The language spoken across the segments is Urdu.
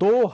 2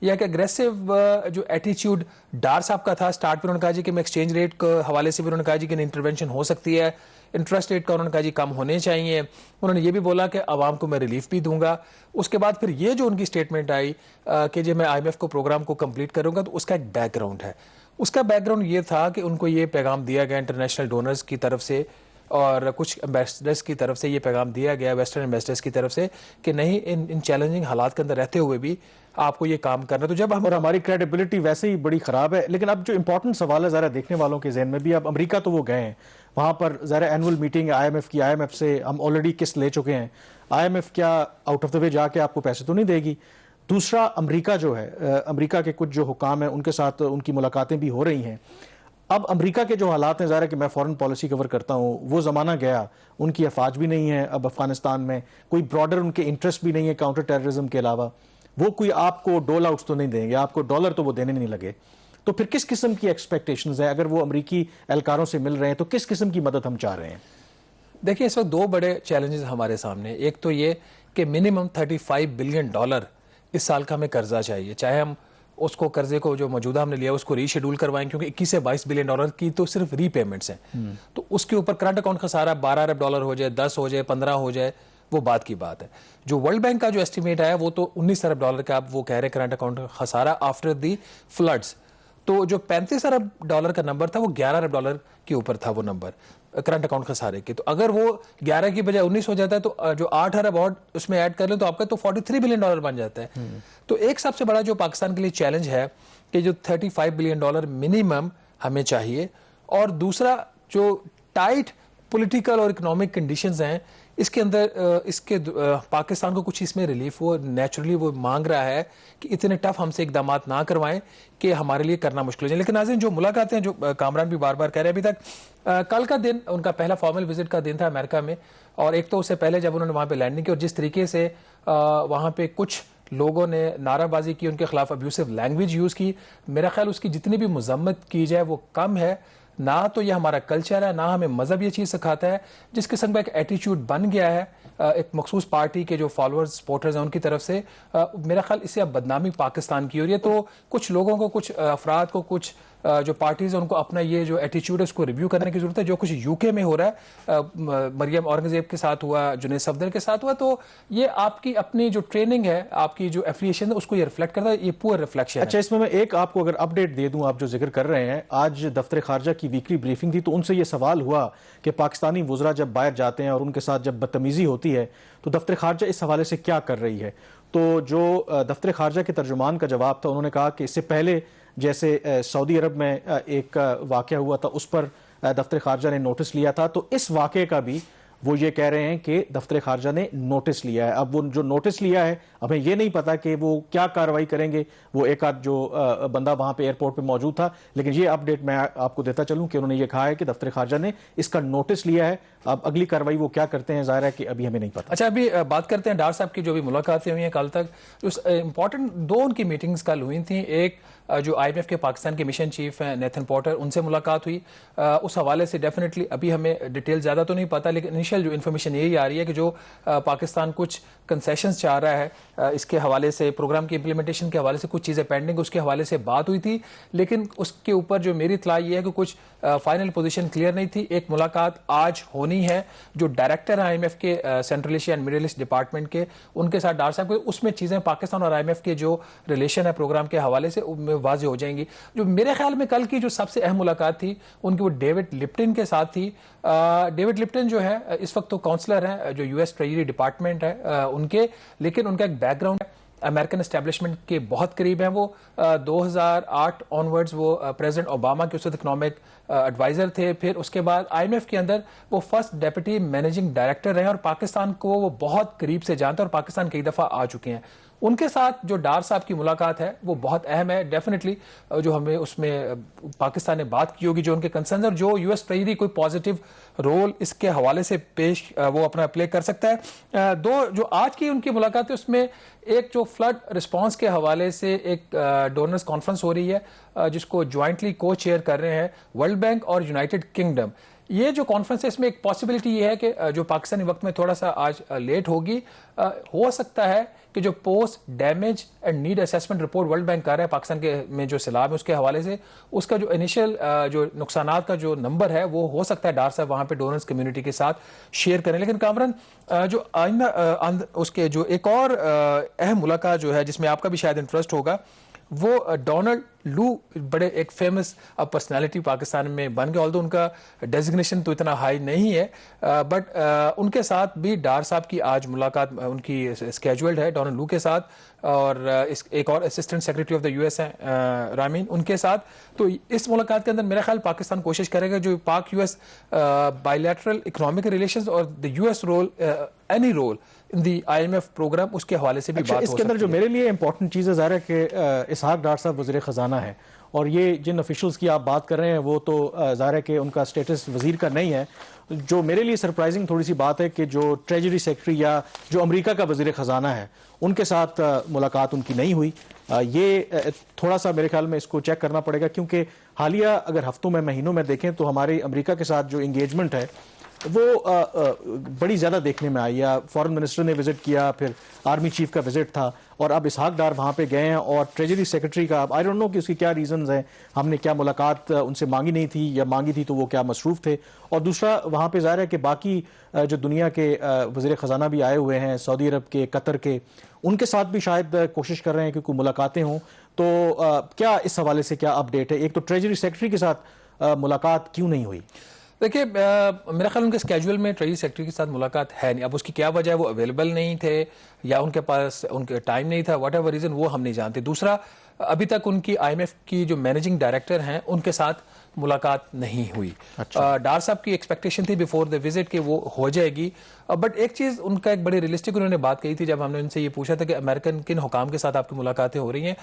یا ایک اگریسو جو ایٹیچیوڈ ڈار صاحب کا تھا اسٹارٹ پہ انہوں نے کہا جی کہ میں ایکسچینج ریٹ کے حوالے سے بھی انہوں نے کہا جی کہ انٹرونشن ہو سکتی ہے, انٹرسٹ ریٹ کا انہوں نے کہا جی کم ہونے چاہیے, انہوں نے یہ بھی بولا کہ عوام کو میں ریلیف بھی دوں گا. اس کے بعد پھر یہ جو ان کی اسٹیٹمنٹ آئی کہ جی میں آئی ایم ایف کو پروگرام کو کمپلیٹ کروں گا, تو اس کا ایک بیک گراؤنڈ ہے. اس کا بیک گراؤنڈ یہ تھا کہ ان کو یہ پیغام دیا گیا انٹرنیشنل ڈونرز کی طرف سے اور کچھ امبیسڈرز کی طرف سے, یہ پیغام دیا گیا ویسٹرن امبیسڈرز کی طرف سے کہ نہیں ان چیلنجنگ حالات کے اندر رہتے ہوئے بھی آپ کو یہ کام کرنا. تو جب اور ہماری کریڈیبلٹی ویسے ہی بڑی خراب ہے. لیکن اب جو امپورٹنٹ سوال ہے ذرا دیکھنے والوں کے ذہن میں بھی, اب امریکہ تو وہ گئے ہیں, وہاں پر ذرا annual meeting I M F کی, آئی ایم ایف سے ہم آلریڈی قسط لے چکے ہیں, آئی ایم ایف کیا آؤٹ آف دا وے جا کے آپ کو پیسے تو نہیں دے گی. دوسرا امریکہ جو ہے, امریکہ کے کچھ جو حکام ہیں ان کے ساتھ ان کی ملاقاتیں بھی ہو رہی ہیں. اب امریکہ کے جو حالات ہیں, ظاہر ہے کہ میں فورن پالیسی کور کرتا ہوں, وہ زمانہ گیا, ان کی افواج بھی نہیں ہے اب افغانستان میں, کوئی براڈر ان کے انٹرسٹ بھی نہیں ہے کاؤنٹر ٹیررزم کے علاوہ, وہ کوئی آپ کو ڈول آؤٹس تو نہیں دیں گے, آپ کو ڈالر تو وہ دینے نہیں لگے. تو پھر کس قسم کی ایکسپیکٹیشنز ہیں, اگر وہ امریکی اہلکاروں سے مل رہے ہیں تو کس قسم کی مدد ہم چاہ رہے ہیں؟ دیکھیے اس وقت دو بڑے چیلنجز ہمارے سامنے. ایک تو یہ کہ منیمم $35 بلین اس سال کا ہمیں قرضہ چاہیے, چاہے ہم اس کو قرضے کو جو موجودہ ہم نے لیا اس کو ری شیڈول کروائیں, کیونکہ 21 سے 22 بلین ڈالر کی تو صرف ری پیمنٹس ہیں. تو اس کے اوپر کرنٹ اکاؤنٹ خسارہ $12 ارب ہو جائے, 10 ہو جائے, 15 ہو جائے, وہ بات کی بات ہے. جو ورلڈ بینک کا جو ایسٹیمیٹ آیا وہ تو $19 ارب کا اب وہ کہہ رہے کرنٹ اکاؤنٹ خسارہ آفٹر دی فلڈز. تو جو $35 ارب کا نمبر تھا وہ $11 ارب کے اوپر تھا وہ نمبر کرنٹ اکاؤنٹ خسارے کے. تو اگر وہ 11 کی بجائے 19 ہو جاتا ہے تو جو 8 ارب اور اس میں ایڈ کر لیں تو آپ کا تو $43 بلین بن جاتا ہے. تو ایک سب سے بڑا جو پاکستان کے لیے چیلنج ہے کہ جو $35 بلین منیمم ہمیں چاہیے, اور دوسرا جو ٹائٹ پولیٹیکل اور اکنامک کنڈیشنز ہیں اس کے اندر اس کے پاکستان کو کچھ اس میں ریلیف وہ نیچرلی وہ مانگ رہا ہے کہ اتنے ٹف ہم سے اقدامات نہ کروائیں کہ ہمارے لیے کرنا مشکل ہو جائے. لیکن ناظرین جو ملاقاتیں ہیں, جو کامران بھی بار بار کہہ رہے ہیں, ابھی تک کل کا دن ان کا پہلا فارمل وزٹ کا دن تھا امریکہ میں, اور ایک تو اس سے پہلے جب انہوں نے وہاں پہ لینڈنگ کی اور جس طریقے سے وہاں پہ کچھ لوگوں نے نعرہ بازی کی, ان کے خلاف ابیوسو لینگویج یوز کی, میرا خیال اس کی جتنی بھی مذمت کی جائے وہ کم ہے. نہ تو یہ ہمارا کلچر ہے, نہ ہمیں مذہب یہ چیز سکھاتا ہے. جس قسم کا ایک ایٹیچیوڈ بن گیا ہے ایک مخصوص پارٹی کے جو فالوورز سپورٹرز ہیں ان کی طرف سے, میرا خیال اس سے اب بدنامی پاکستان کی ہو رہی ہے. تو کچھ لوگوں کو, کچھ افراد کو, کچھ جو پارٹیز ہیں ان کو اپنا یہ جو ایٹیچیوڈ ہے اس کو ریویو کرنے کی ضرورت ہے. جو کچھ یو کے میں ہو رہا ہے, مریم اورنگزیب کے ساتھ ہوا, جنید صفدر کے ساتھ ہوا, تو یہ آپ کی اپنی جو ٹریننگ ہے, آپ کی جو ایفیلیشن ہے اس کو یہ ریفلیکٹ کرتا ہے. یہ پور ریفلیکشن ہے. اچھا, اس میں ایک آپ کو اگر اپ ڈیٹ دے دوں, آپ جو ذکر کر رہے ہیں, آج دفتر خارجہ کی ویکلی بریفنگ تھی تو ان سے یہ سوال ہوا کہ پاکستانی وزراء جب باہر جاتے ہیں اور ان کے ساتھ جب بدتمیزی ہوتی ہے تو دفتر خارجہ اس حوالے سے کیا کر رہی ہے. تو جو دفتر خارجہ کے ترجمان کا جواب تھا, انہوں نے کہا کہ اس سے پہلے جیسے سعودی عرب میں ایک واقعہ ہوا تھا اس پر دفتر خارجہ نے نوٹس لیا تھا, تو اس واقعے کا بھی وہ یہ کہہ رہے ہیں کہ دفتر خارجہ نے نوٹس لیا ہے. اب وہ جو نوٹس لیا ہے ہمیں یہ نہیں پتا کہ وہ کیا کارروائی کریں گے. وہ ایک آدھ جو بندہ وہاں پہ ایئرپورٹ پہ موجود تھا, لیکن یہ اپ ڈیٹ میں آپ کو دیتا چلوں کہ انہوں نے یہ کہا ہے کہ دفتر خارجہ نے اس کا نوٹس لیا ہے. اب اگلی کارروائی وہ کیا کرتے ہیں ظاہر ہے کہ ابھی ہمیں نہیں پتا. اچھا, ابھی بات کرتے ہیں ڈار صاحب کی جو بھی ملاقاتیں ہوئی ہیں کل تک. امپورٹنٹ دو ان کی میٹنگز کل ہوئی تھیں. ایک جو آئی ایم ایف کے پاکستان کے مشن چیف ہیں نیتھن پورٹر, ان سے ملاقات ہوئی. اس حوالے سے ڈیفینیٹلی ابھی ہمیں ڈیٹیل زیادہ تو نہیں پتا, لیکن انیشیل جو انفارمیشن یہی آ رہی ہے کہ جو پاکستان کچھ کنسیشنز چاہ رہا ہے اس کے حوالے سے, پروگرام کی امپلیمنٹیشن کے حوالے سے کچھ چیزیں پینڈنگ, اس کے حوالے سے بات ہوئی تھی. لیکن اس کے اوپر جو میری اطلاع یہ ہے کہ کچھ فائنل پوزیشن کلیئر نہیں تھی. ایک ملاقات آج ہونی ہے جو ڈائریکٹر آئی ایم ایف کے Central Asia and Middle East department کے, ان کے ساتھ ڈار صاحب کے, اس میں چیزیں پاکستان اور آئی ایم ایف کے جو ریلیشن ہے پروگرام کے حوالے سے واضح ہو جائیں گی. جو میرے خیال میں کل کی جو سب سے اہم ملاقات تھی ان کی وہ ڈیوڈ لپٹن کے ساتھ تھی. ڈیوڈ لپٹن جو ہے اس وقت تو کاؤنسلر ہیں جو US ٹریجری ڈپارٹمنٹ ہے ان کے, لیکن ان کا ایک بیک گراؤنڈ ہے امریکن اسٹیبلشمنٹ کے بہت قریب ہیں. وہ 2008 آنورڈز وہ پریزیڈنٹ اوباما کے اس وقت اکنامک ایڈوائزر تھے. پھر اس کے بعد آئی ایم ایف کے اندر وہ فرسٹ ڈیپٹی مینیجنگ ڈائریکٹر رہے اور پاکستان کو وہ بہت قریب سے جانتے ہیں اور پاکستان کئی دفعہ آ چکے ہیں. ان کے ساتھ جو ڈار صاحب کی ملاقات ہے وہ بہت اہم ہے. ڈیفینیٹلی جو ہمیں اس میں پاکستان نے بات کی ہوگی جو ان کے کنسرنز اور جو US ٹریجری کوئی پازیٹیو رول اس کے حوالے سے پیش وہ اپنا پلے کر سکتا ہے. دو جو آج کی ان کی ملاقات ہے اس میں ایک جو فلڈ رسپانس کے حوالے سے ایک ڈونرز کانفرنس ہو رہی ہے جس کو جوائنٹلی کو چیئر کر رہے ہیں ورلڈ بینک اور یونائٹڈ کنگڈم. یہ جو کانفرنس ہے اس میں ایک پاسبلٹی یہ ہے کہ جو پاکستانی وقت میں تھوڑا سا آج لیٹ ہوگی، ہو سکتا ہے کہ جو post damage and need assessment report world bank کر رہا ہے پاکستان کے میں جو سیلاب ہے اس کے حوالے سے، اس کا جو انیشیل جو نقصانات کا جو نمبر ہے وہ ہو سکتا ہے ڈار صاحب وہاں پہ ڈونرز کمیونٹی کے ساتھ شیئر کریں. لیکن کامران جو آئندہ اس کے جو ایک اور اہم ملاقات جو ہے جس میں آپ کا بھی شاید انٹرسٹ ہوگا، وہ ڈونلڈ لو بڑے ایک فیمس پرسنالٹی پاکستان میں بن گئے، آلدو ان کا ڈیزگنیشن تو اتنا ہائی نہیں ہے، بٹ ان کے ساتھ بھی ڈار صاحب کی آج ملاقات ان کی اسکیجولڈ ہے ڈونلڈ لو کے ساتھ، اور ایک اور assistant secretary of the U S ہیں رامین ان کے ساتھ. تو اس ملاقات کے اندر میرا خیال پاکستان کوشش کرے گا جو Pak U S bilateral economic relations اور the U S role any role in the IMF programme اس کے حوالے سے بھی بات ہو سکتی ہے. اس کے اندر جو میرے لیے امپورٹنٹ چیز ہے ظاہر ہے کہ اسحاق ڈار صاحب وزیر خزانہ ہے، اور یہ جن افیشلز کی آپ بات کر رہے ہیں وہ تو ظاہر ہے کہ ان کا اسٹیٹس وزیر کا نہیں ہے. جو میرے لیے سرپرائزنگ تھوڑی سی بات ہے کہ جو ٹریجری سیکرٹری یا جو امریکہ کا وزیر خزانہ ہے ان کے ساتھ ملاقات ان کی نہیں ہوئی. یہ تھوڑا سا میرے خیال میں اس کو چیک کرنا پڑے گا، کیونکہ حالیہ اگر ہفتوں میں مہینوں میں دیکھیں تو ہماری امریکہ کے ساتھ جو انگیجمنٹ ہے وہ بڑی زیادہ دیکھنے میں آئی. فارن منسٹر نے وزٹ کیا، پھر آرمی چیف کا وزٹ تھا، اور اب اسحاق ڈار وہاں پہ گئے ہیں، اور ٹریجری سیکرٹری کا آئی ڈونٹ نو کہ اس کی کیا ریزنز ہیں، ہم نے کیا ملاقات ان سے مانگی نہیں تھی، یا مانگی تھی تو وہ کیا مصروف تھے. اور دوسرا وہاں پہ ظاہر ہے کہ باقی جو دنیا کے وزیر خزانہ بھی آئے ہوئے ہیں، سعودی عرب کے، قطر کے، ان کے ساتھ بھی شاید کوشش کر رہے ہیں کہ کوئی ملاقاتیں ہوں. تو کیا اس حوالے سے کیا اپڈیٹ ہے؟ ایک تو ٹریجری سیکرٹری کے ساتھ ملاقات کیوں نہیں ہوئی؟ دیکھیے میرا خیال ان کے اسکیجول میں ٹریجری سیکرٹری کے ساتھ ملاقات ہے نہیں. اب اس کی کیا وجہ ہے، وہ اویلیبل نہیں تھے یا ان کے پاس ان کے ٹائم نہیں تھا، واٹ ایور ریزن وہ ہم نہیں جانتے. دوسرا ابھی تک ان کی IMF کی جو مینیجنگ ڈائریکٹر ہیں ان کے ساتھ ملاقات نہیں ہوئی. ڈار صاحب کی ایکسپیکٹیشن تھی بیفور دا وزٹ کہ وہ ہو جائے گی، بٹ ایک چیز ان کا ایک بڑی ریئلسٹک انہوں نے بات کہی تھی جب ہم نے ان سے یہ پوچھا تھا کہ امریکن کن حکام کے ساتھ آپ کی ملاقاتیں ہو رہی ہیں،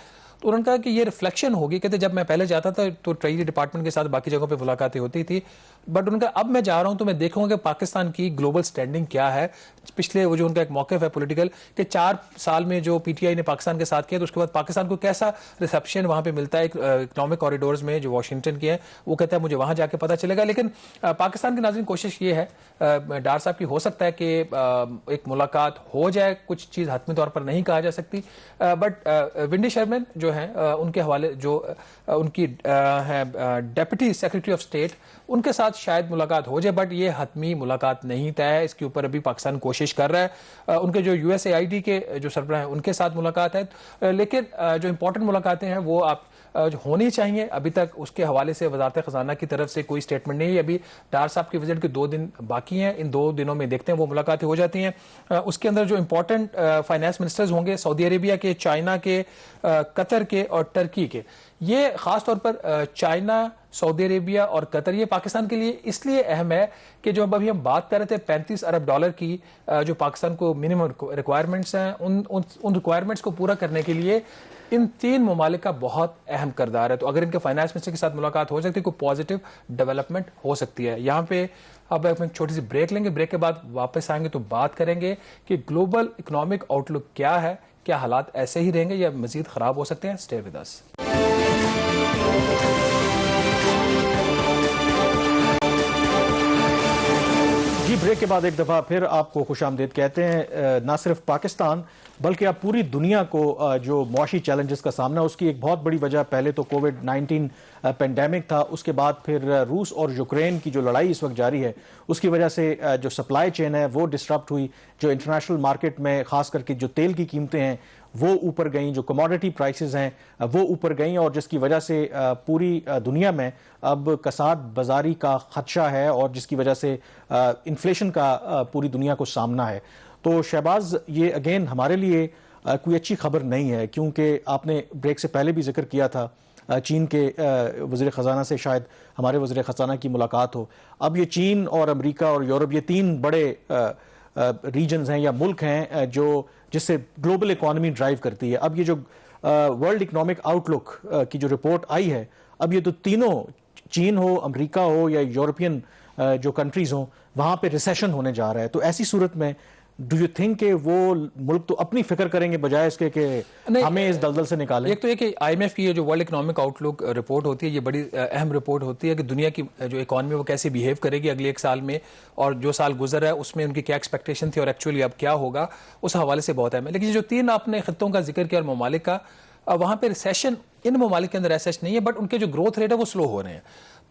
تو انہوں نے کہا کہ یہ ریفلیکشن ہوگی. کہتے جب میں پہلے جاتا تھا تو ٹریجری ڈپارٹمنٹ کے ساتھ باقی جگہوں پہ ملاقاتیں ہوتی تھی، بٹ ان کا اب میں جا رہا ہوں تو میں دیکھوں گا کہ پاکستان کی گلوبل سٹینڈنگ کیا ہے. پچھلے وہ جو ان کا ایک موقف ہے پولیٹیکل کہ 4 سال میں جو PTI نے پاکستان کے ساتھ کیا، تو اس کے بعد پاکستان کو کیسا ریسیپشن وہاں پہ ملتا ہے اکنامک کوریڈورز میں جو واشنگٹن کے ہیں، وہ کہتا ہے مجھے وہاں جا کے پتہ چلے گا. لیکن پاکستان کے ناظرین کوشش یہ ہے ڈار صاحب کی، ہو سکتا ہے کہ ایک ملاقات ہو جائے، کچھ چیز حتمی طور پر نہیں کہا جا سکتی، بٹ ونڈی شرمن جو ہیں ان کے حوالے جو ان کی ہے ڈیپٹی سیکرٹری آف اسٹیٹ، ان کے ساتھ شاید ملاقات ہو جائے، بٹ یہ حتمی ملاقات نہیں طے ہے. اس کے اوپر ابھی پاکستان کوشش کر رہا ہے. ان کے جو USAID کے جو سربراہ ہیں ان کے ساتھ ملاقات ہے، لیکن جو امپورٹنٹ ملاقاتیں ہیں وہ آپ جو ہونی چاہیے. ابھی تک اس کے حوالے سے وزارت خزانہ کی طرف سے کوئی اسٹیٹمنٹ نہیں ہے. ابھی ڈار صاحب کی وزٹ کے 2 دن باقی ہیں، ان 2 دنوں میں دیکھتے ہیں وہ ملاقاتیں ہو جاتی ہیں. اس کے اندر جو امپورٹنٹ فائنانس منسٹرز ہوں گے سعودی عربیہ کے، چائنا کے، قطر کے اور ٹرکی کے، یہ خاص طور پر چائنا، سعودی عربیہ اور قطر، یہ پاکستان کے لیے اس لیے اہم ہے کہ جو ابھی ہم بات کر رہے تھے $35 ارب کی جو پاکستان کو منیمم ریکوائرمنٹس ہیں، ان ریکوائرمنٹس کو پورا کرنے کے لیے ان 3 ممالک کا بہت اہم کردار ہے. تو اگر ان کے فائنانس منسٹر کے ساتھ ملاقات ہو سکتی ہے، کوئی پازیٹیو ڈیولپمنٹ ہو سکتی ہے. یہاں پہ اب ایک چھوٹی سی بریک لیں گے، بریک کے بعد واپس آئیں گے تو بات کریں گے کہ گلوبل اکنامک آؤٹ لک کیا ہے، کیا حالات ایسے ہی رہیں گے یا مزید خراب ہو سکتے ہیں. Stay with us. جی بریک کے بعد ایک دفعہ پھر آپ کو خوش آمدید کہتے ہیں. نہ صرف پاکستان بلکہ اب پوری دنیا کو جو معاشی چیلنجز کا سامنا ہے، اس کی ایک بہت بڑی وجہ پہلے تو کووڈ-19 پینڈیمک تھا، اس کے بعد پھر روس اور یوکرین کی جو لڑائی اس وقت جاری ہے اس کی وجہ سے جو سپلائی چین ہے وہ ڈسٹرپٹ ہوئی. جو انٹرنیشنل مارکیٹ میں خاص کر کے جو تیل کی قیمتیں ہیں وہ اوپر گئیں، جو کموڈٹی پرائسز ہیں وہ اوپر گئیں، اور جس کی وجہ سے پوری دنیا میں اب کساد بازاری کا خدشہ ہے، اور جس کی وجہ سے انفلیشن کا پوری دنیا کو سامنا ہے. تو شہباز یہ اگین ہمارے لیے کوئی اچھی خبر نہیں ہے، کیونکہ آپ نے بریک سے پہلے بھی ذکر کیا تھا چین کے وزیر خزانہ سے شاید ہمارے وزیر خزانہ کی ملاقات ہو. اب یہ چین اور امریکہ اور یورپ، یہ 3 بڑے ریجنز ہیں یا ملک ہیں جو جس سے گلوبل اکانومی ڈرائیو کرتی ہے. اب یہ جو ورلڈ اکنامک آؤٹ لک کی جو رپورٹ آئی ہے، اب یہ تو تینوں، چین ہو، امریکہ ہو یا یورپین جو کنٹریز ہوں، وہاں پہ ریسیشن ہونے جا رہا ہے. تو ایسی صورت میں ڈو یو تھنک کہ وہ ملک تو اپنی فکر کریں گے بجائے اس کے کہ ہمیں اس دلدل سے نکالیں؟ ایک تو یہ کہ آئی ایم ایف کی جو ورلڈ اکنامک آؤٹ لک رپورٹ ہوتی ہے یہ بڑی اہم رپورٹ ہوتی ہے کہ دنیا کی جو اکانومی وہ کیسے بیہیو کرے گی اگلے ایک سال میں، اور جو سال گزرا ہے اس میں ان کی کیا ایکسپیکٹیشن تھی اور ایکچولی اب کیا ہوگا، اس حوالے سے بہت اہم ہے. لیکن جو 3 آپ نے خطوں کا ذکر کیا اور ممالک کا، وہاں پہ ریسیشن ان ممالک کے اندر ایسا نہیں ہے، بٹ ان کے جو گروتھ ریٹ ہے وہ سلو ہو رہے ہیں.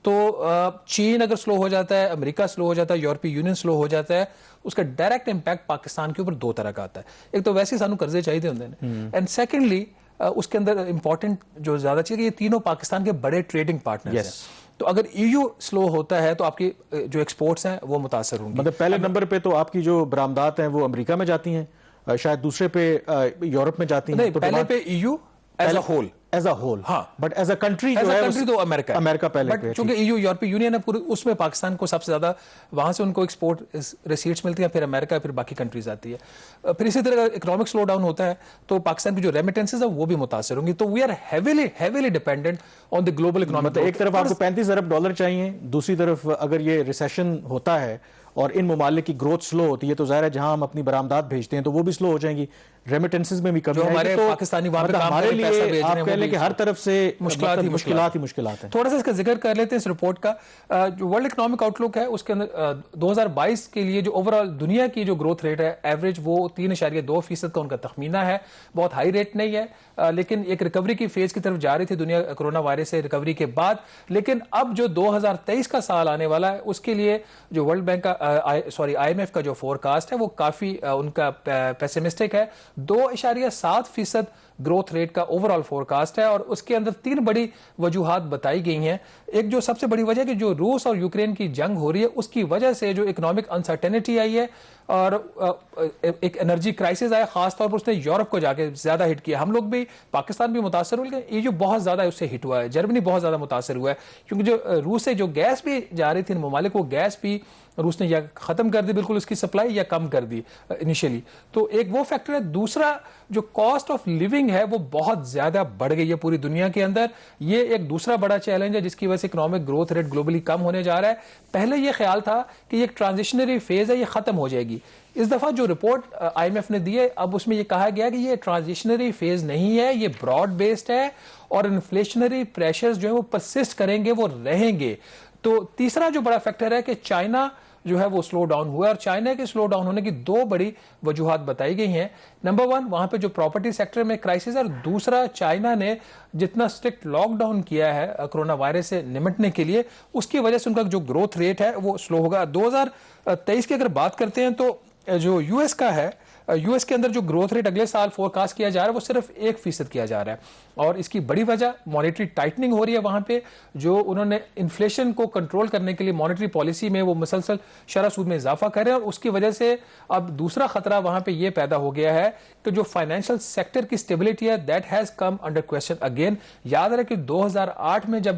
تو چین اگر سلو ہو جاتا ہے، امریکہ سلو ہو جاتا ہے، یورپی یونین سلو ہو جاتا ہے، اس کا ڈائریکٹ امپیکٹ پاکستان کے اوپر 2 طرح کا آتا ہے. ایک تو ویسے سانو قرضے چاہیے ہوندے ہیں، اینڈ سیکنڈلی اس کے اندر امپورٹنٹ جو زیادہ چیز یہ تینوں پاکستان کے بڑے ٹریڈنگ پارٹنرز ہیں. تو اگر ای یو سلو ہوتا ہے تو آپ کی جو ایکسپورٹس ہیں وہ متاثر ہوں گی. مطلب پہلے نمبر پہ تو آپ کی جو برآمدات ہیں وہ امریکہ میں جاتی ہیں، شاید دوسرے پہ یورپ میں جاتی ہیں. نہیں، پہلے پہ E U as a whole, ہاں، بٹ ایز اے کنٹری جو ہے تو امریکہ پہلے بٹ چونکہ ای یو یورپی یونین ہے پورے، اس میں پاکستان کو سب سے زیادہ وہاں سے ان کو ایکسپورٹ ریسیٹس ملتی ہیں، پھر امریکہ، پھر باقی کنٹریز آتی ہے. پھر اسی طرح اکنامک سلو ڈاؤن ہوتا ہے تو پاکستان کی جو ریمیٹنسز ہیں وہ بھی متاثر ہوں گی. تو we are heavily dependent on the global economic. ایک طرف آپ کو 35 ارب ڈالر چاہیے، دوسری طرف اگر یہ ریسیشن ہوتا ہے اور ان ممالک کی گروتھ سلو ہوتی ہے تو ظاہر ہے جہاں ہم اپنی برآمدات بھیجتے ہیں تو وہ بھی سلو ہو جائیں گی، ریمیٹنسز میں بھی کمی آئے گی. ہمارے پاکستانی وہاں پہ کام ہمارے کر رہے ہیں، لیے آپ کہہ لیں کہ ہر طرف سے مشکلات ہیں. تھوڑا سا اس کا ذکر کر لیتے ہیں اس رپورٹ کا. جو ورلڈ اکنامک آؤٹ لک ہے اس کے اندر 2022 کے لیے جو اوور آل دنیا کی جو گروتھ ریٹ ہے ایوریج وہ 3.2% کا ان کا تخمینہ ہے. بہت ہائی ریٹ نہیں ہے، لیکن ایک ریکوری کی فیز کی طرف جا رہی تھی دنیا کرونا وائرس سے ریکوری کے بعد. لیکن اب جو 2023 کا سال آنے والا ہے اس کے لیے جو ورلڈ بینک کا آئی ایم ایف کا جو فور کاسٹ ہے وہ کافی ان کا پیسمسٹک ہے. 2.7% گروتھ ریٹ کا اوور آل فور کاسٹ ہے، اور اس کے اندر 3 بڑی وجوہات بتائی گئی ہیں. ایک جو سب سے بڑی وجہ کہ جو روس اور یوکرین کی جنگ ہو رہی ہے اس کی وجہ سے جو اکنامک انسرٹینٹی آئی ہے اور ایک انرجی کرائسس آیا، خاص طور پر اس نے یورپ کو جا کے زیادہ ہٹ کیا. ہم لوگ بھی پاکستان بھی متاثر ہوئے، لیکن یہ جو بہت زیادہ اس سے ہٹ ہوا ہے. جرمنی بہت زیادہ متاثر ہوا ہے کیونکہ جو روس سے جو گیس بھی جا رہی تھی ان ممالک، وہ گیس بھی روس نے یا ختم کر دی بالکل اس کی سپلائی یا کم کر دی انیشلی. تو ایک وہ فیکٹر ہے. دوسرا جو کاسٹ آف لیونگ ہے وہ بہت زیادہ بڑھ گئی ہے پوری دنیا کے اندر. یہ ایک دوسرا بڑا چیلنج ہے جس کی وجہ سے اکنامک گروتھ ریٹ گلوبلی کم ہونے جا رہا ہے. پہلے یہ خیال تھا کہ یہ ایک ٹرانزیشنری فیز ہے، یہ ختم ہو جائے گی. اس دفعہ جو رپورٹ آئی ایم ایف نے دی ہے اب اس میں یہ کہا گیا کہ یہ ٹرانزیشنری فیز نہیں ہے، یہ براڈ بیسڈ ہے اور انفلیشنری پریشرز جو ہے وہ پرسسٹ کریں گے، وہ رہیں گے. تو تیسرا جو بڑا فیکٹر ہے کہ چائنا جو ہے وہ سلو ڈاؤن ہوا ہے، اور چائنا کے سلو ڈاؤن ہونے کی 2 بڑی وجوہات بتائی گئی ہیں. نمبر 1 وہاں پہ جو پراپرٹی سیکٹر میں کرائسس ہے، اور دوسرا چائنا نے جتنا اسٹرکٹ لاک ڈاؤن کیا ہے کرونا وائرس سے نمٹنے کے لیے اس کی وجہ سے ان کا جو گروتھ ریٹ ہے وہ سلو ہوگا. 2023 کی اگر بات کرتے ہیں تو جو یو ایس کا ہے، یو ایس کے اندر جو گروتھ ریٹ اگلے سال فور کاسٹ کیا جا رہا ہے وہ صرف 1% کیا جا رہا ہے، اور اس کی بڑی وجہ مانیٹری ٹائٹننگ ہو رہی ہے. وہاں پہ جو انہوں نے انفلیشن کو کنٹرول کرنے کے لیے مانیٹری پالیسی میں وہ مسلسل شرح سود میں اضافہ کر رہے ہیں، اور اس کی وجہ سے اب دوسرا خطرہ وہاں پہ یہ پیدا ہو گیا ہے کہ جو فائنینشیل سیکٹر کی اسٹیبلٹی ہے that has come under question again. یاد رہے کہ 2008 میں جب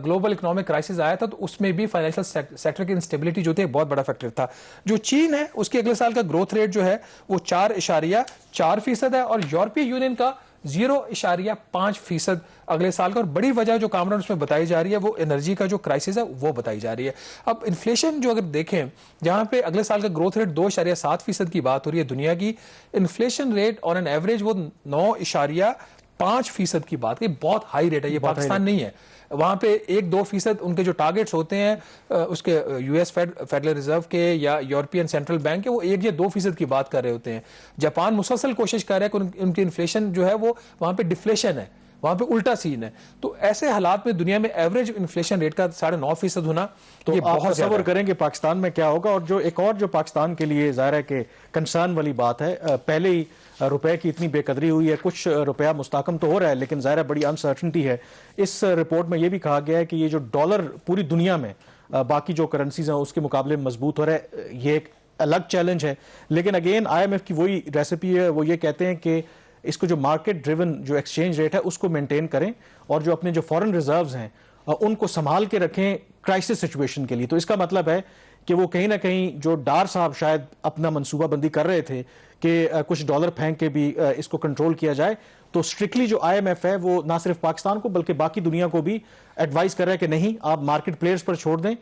گلوبل اکنامک کرائسس آیا تھا تو اس میں بھی فائنینشیل سیکٹر کی انسٹیبلٹی جو تھی بہت بڑا فیکٹر تھا. جو چین ہے اس کے اگلے سال کا گروتھ ریٹ جو ہے وہ 4.4% ہے، اور یورپی یونین کا 0.5% اگلے سال کا. اور بڑی وجہ جو کامران اس میں بتائی جا رہی ہے وہ انرجی کا جو کرائسس ہے وہ بتائی جا رہی ہے. اب انفلیشن جو اگر دیکھیں جہاں پہ اگلے سال کا گروتھ ریٹ 2.7% کی بات ہو رہی ہے دنیا کی، inflation rate on an average وہ 9.5% کی بات کی. بہت ہائی ریٹ ہے، یہ پاکستان نہیں ہے. وہاں پہ 1-2% ان کے جو ٹارگیٹس ہوتے ہیں اس کے یو ایس فیڈرل ریزرو کے یا یورپین سینٹرل بینک کے، وہ 1 یا 2% کی بات کر رہے ہوتے ہیں. جاپان مسلسل کوشش کر رہا ہے کہ ان کی انفلیشن جو ہے وہ وہاں پہ ڈفلیشن ہے، وہاں پہ الٹا سین ہے. تو ایسے حالات میں دنیا میں ایوریج انفلیشن ریٹ کا 9.5% ہونا تو یہ بہت تصور کریں کہ پاکستان میں کیا ہوگا. اور جو ایک اور جو پاکستان کے لیے ظاہر ہے کہ کنسرن والی بات ہے، پہلے ہی روپے کی اتنی بے قدری ہوئی ہے، کچھ روپیہ مستحکم تو ہو رہا ہے لیکن ظاہر ہے بڑی انسرٹنٹی ہے. اس رپورٹ میں یہ بھی کہا گیا ہے کہ یہ جو ڈالر پوری دنیا میں باقی جو کرنسیز ہیں اس کے مقابلے میں مضبوط ہو رہا ہے، یہ ایک الگ چیلنج ہے. لیکن اگین آئی ایم ایف کی وہی ریسیپی ہے، وہ یہ کہتے ہیں کہ اس کو جو مارکیٹ ڈریون جو ایکسچینج ریٹ ہے اس کو مینٹین کریں اور جو اپنے جو فورن ریزروز ہیں ان کو سنبھال کے رکھیں کرائسس سچویشن کے لیے. تو اس کا مطلب ہے کہ وہ کہیں نہ کہیں جو ڈار صاحب شاید اپنا منصوبہ بندی کر رہے تھے کہ کچھ ڈالر پھینک کے بھی اس کو کنٹرول کیا جائے، تو اسٹرکٹلی جو آئی ایم ایف ہے وہ نہ صرف پاکستان کو بلکہ باقی دنیا کو بھی ایڈوائز کر رہا ہے کہ نہیں آپ مارکیٹ پلیئرز پر چھوڑ دیں,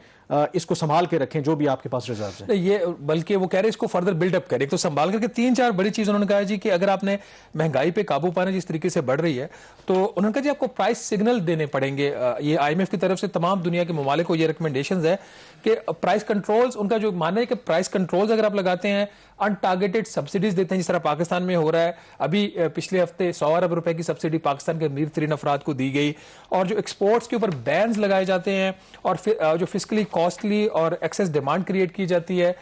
اس کو سنبھال کے رکھیں جو بھی آپ کے پاس ریزروز ہیں. یہ بلکہ وہ کہہ رہے ہیں اس کو فردر بلڈ اپ کریں. ایک تو سنبھال کر کے 3-4 بڑی چیز انہوں نے کہا جی کہ اگر آپ نے مہنگائی پہ قابو پانا جس طریقے سے بڑھ رہی ہے تو انہوں نے کہا جی آپ کو پرائس سگنل دینے پڑیں گے. یہ آئی ایم ایف کی طرف سے تمام دنیا کے ممالک کو یہ ریکمنڈیشنز ہے کہ پرائس کنٹرولز, ان کا جو ماننا ہے کہ پرائس کنٹرولز اگر آپ لگاتے ہیں, ان ٹارگیٹڈ سبسڈیز دیتے ہیں جس طرح پاکستان میں ہو رہا ہے. ابھی پچھلے ہفتے 100 ارب روپے کی سبسڈی پاکستان کے امیر ترین افراد کو دی گئی, اور جو ایکسپورٹس کے اوپر بینز لگائے جاتے ہیں, اور جو فسکلی کاسٹلی اور ایکسیس ڈیمانڈ کریٹ کی جاتی ہے,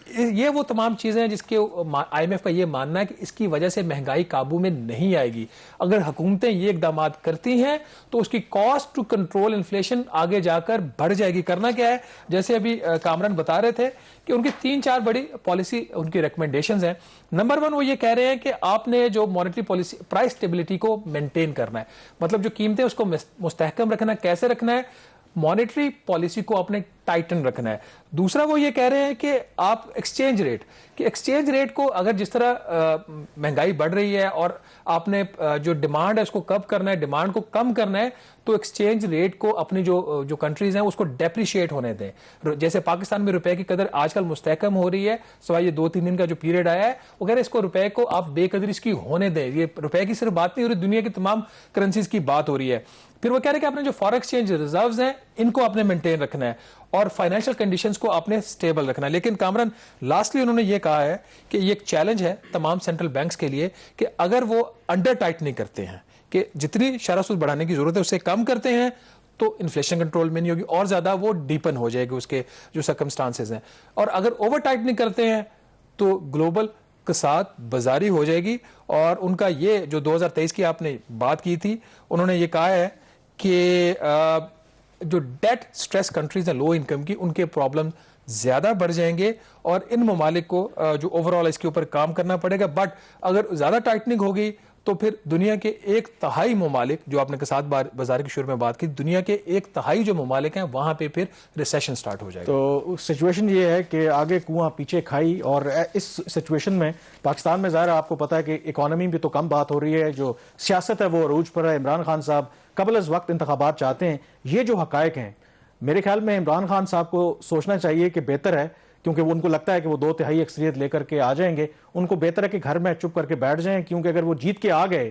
یہ وہ تمام چیزیں ہیں جس کے آئی ایم ایف کا یہ ماننا ہے کہ اس کی وجہ سے مہنگائی قابو میں نہیں آئے گی. اگر حکومتیں یہ اقدامات کرتی ہیں تو اس کی کاسٹ ٹو کنٹرول انفلیشن آگے جا کر بڑھ جائے گی. کرنا کیا ہے, جیسے ابھی کامران بتا رہے تھے کہ ان کی 3-4 بڑی پالیسی ان کی ریکمنڈیشنز ہیں. نمبر 1 وہ یہ کہہ رہے ہیں کہ آپ نے جو مانیٹری پالیسی پرائس اسٹیبلٹی کو مینٹین کرنا ہے, مطلب جو قیمتیں اس کو مستحکم رکھنا ہے. کیسے رکھنا ہے؟ مانیٹری پالیسی کو آپ نے ٹائٹن رکھنا ہے. دوسرا وہ یہ کہہ رہے ہیں کہ آپ ایکسچینج ریٹ کو اگر جس طرح مہنگائی بڑھ رہی ہے اور آپ نے جو ڈیمانڈ ہے اس کو کب کرنا ہے, ڈیمانڈ کو کم کرنا ہے, تو ایکسچینج ریٹ کو اپنی جو کنٹریز ہیں اس کو ڈیپریشیٹ ہونے دیں. جیسے پاکستان میں روپے کی قدر آج کل مستحکم ہو رہی ہے, سوائے یہ 2-3 دن کا جو پیریڈ آیا ہے, وہ کہہ رہے ہیں اس کو روپے کو آپ بے قدری اس کی ہونے دیں. یہ روپے کی صرف بات نہیں ہو رہی, دنیا کی تمام کرنسیز کی بات ہو رہی ہے. پھر وہ کہہ رہے ہیں کہ آپ نے جو فارن ایکسچینج ریزروز ہیں ان کو آپ نے مینٹین رکھنا ہے, اور فائنینشیل کنڈیشنز کو آپ نے سٹیبل رکھنا ہے. لیکن کامران لاسٹلی انہوں نے یہ کہا ہے کہ یہ ایک چیلنج ہے تمام سینٹرل بینکس کے لیے کہ اگر وہ انڈر ٹائٹننگ کرتے ہیں, کہ جتنی شرح سود بڑھانے کی ضرورت ہے اسے کم کرتے ہیں, تو انفلیشن کنٹرول میں نہیں ہوگی اور زیادہ وہ ڈیپن ہو جائے گی اس کے جو سرکمسٹانسز ہیں. اور اگر اوور ٹائٹننگ کرتے ہیں تو گلوبل کے ساتھ بازاری ہو جائے گی. اور ان کا یہ جو 2023 کی آپ نے بات کی تھی, انہوں نے یہ کہا ہے کہ جو ڈیٹ سٹریس کنٹریز ہیں لو انکم کی, ان کے پرابلم زیادہ بڑھ جائیں گے, اور ان ممالک کو جو اوور آل اس کے اوپر کام کرنا پڑے گا. بٹ اگر زیادہ ٹائٹننگ ہوگی تو پھر دنیا کے 1/3 ممالک, جو آپ نے کے ساتھ بازار کی شروع میں بات کی, دنیا کے 1/3 جو ممالک ہیں وہاں پہ پھر ریسیشن سٹارٹ ہو جائے گا. تو سچویشن یہ ہے کہ آگے کنواں پیچھے کھائی, اور اس سچویشن میں پاکستان میں ظاہر آپ کو پتا ہے کہ اکانومی بھی تو کم بات ہو رہی ہے, جو سیاست ہے وہ عروج پر ہے. عمران خان صاحب قبل از وقت انتخابات چاہتے ہیں. یہ جو حقائق ہیں میرے خیال میں عمران خان صاحب کو سوچنا چاہیے کہ بہتر ہے, کیونکہ ان کو لگتا ہے کہ وہ 2/3 اکثریت لے کر کے آ جائیں گے, ان کو بہتر ہے کہ گھر میں چپ کر کے بیٹھ جائیں, کیونکہ اگر وہ جیت کے آ گئے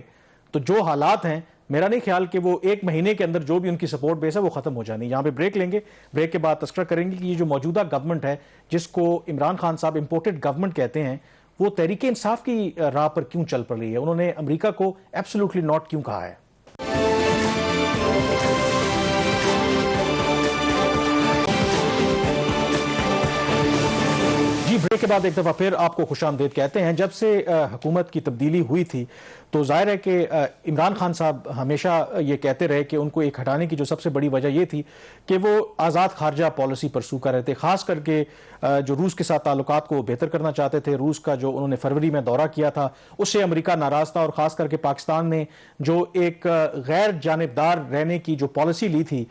تو جو حالات ہیں میرا نہیں خیال کہ وہ 1 مہینے کے اندر جو بھی ان کی سپورٹ بیس ہے وہ ختم ہو جانی. یہاں پہ بریک لیں گے, بریک کے بعد تذکرہ کریں گے کہ یہ جو موجودہ گورنمنٹ ہے جس کو عمران خان صاحب امپورٹڈ گورنمنٹ کہتے ہیں, وہ تحریک انصاف کی راہ پر کیوں چل پڑ رہی ہے, انہوں نے امریکہ کو ایبسولوٹلی ناٹ کیوں کہا ہے. بریک کے بعد ایک دفعہ پھر آپ کو خوش آمدید کہتے ہیں. جب سے حکومت کی تبدیلی ہوئی تھی تو ظاہر ہے کہ عمران خان صاحب ہمیشہ یہ کہتے رہے کہ ان کو ایک ہٹانے کی جو سب سے بڑی وجہ یہ تھی کہ وہ آزاد خارجہ پالیسی پرسو کر رہے تھے, خاص کر کے جو روس کے ساتھ تعلقات کو بہتر کرنا چاہتے تھے. روس کا جو انہوں نے فروری میں دورہ کیا تھا اس سے امریکہ ناراض تھا, اور خاص کر کے پاکستان نے جو ایک غیر جانبدار رہنے کی جو پالیسی لی تھی,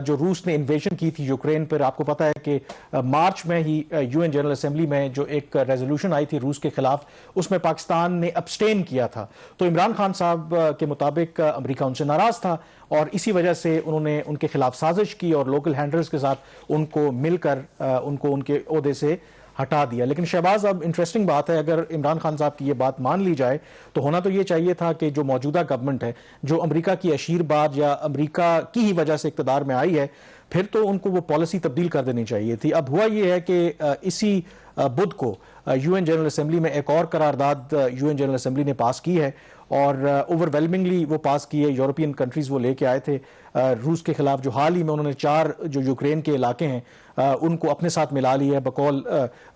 جو روس نے انویژن کی تھی یوکرین پر. آپ کو پتا ہے کہ مارچ میں ہی یو این جنرل اسمبلی میں جو ایک ریزولوشن آئی تھی روس کے خلاف, اس میں پاکستان نے ابسٹین کیا تھا. تو عمران خان صاحب کے مطابق امریکہ ان سے ناراض تھا, اور اسی وجہ سے انہوں نے ان کے خلاف سازش کی اور لوکل ہینڈلرز کے ساتھ ان کو مل کر ان کو ان کے عہدے سے ہٹا دیا. لیکن شہباز, اب انٹرسٹنگ بات ہے, اگر عمران خان صاحب کی یہ بات مان لی جائے تو ہونا تو یہ چاہیے تھا کہ جو موجودہ گورنمنٹ ہے, جو امریکہ کی اشیر باد یا امریکہ کی ہی وجہ سے اقتدار میں آئی ہے, پھر تو ان کو وہ پالیسی تبدیل کر دینی چاہیے تھی. اب ہوا یہ ہے کہ اسی بدھ کو یو این جنرل اسمبلی میں ایک اور قرارداد یو این جنرل اسمبلی نے پاس کی ہے, اور اوور ویلمنگلی وہ پاس کی ہے. یورپین کنٹریز وہ لے کے آئے تھے روس کے خلاف, جو حال ہی میں انہوں نے 4 جو یوکرین کے علاقے ہیں ان کو اپنے ساتھ ملا لی ہے بقول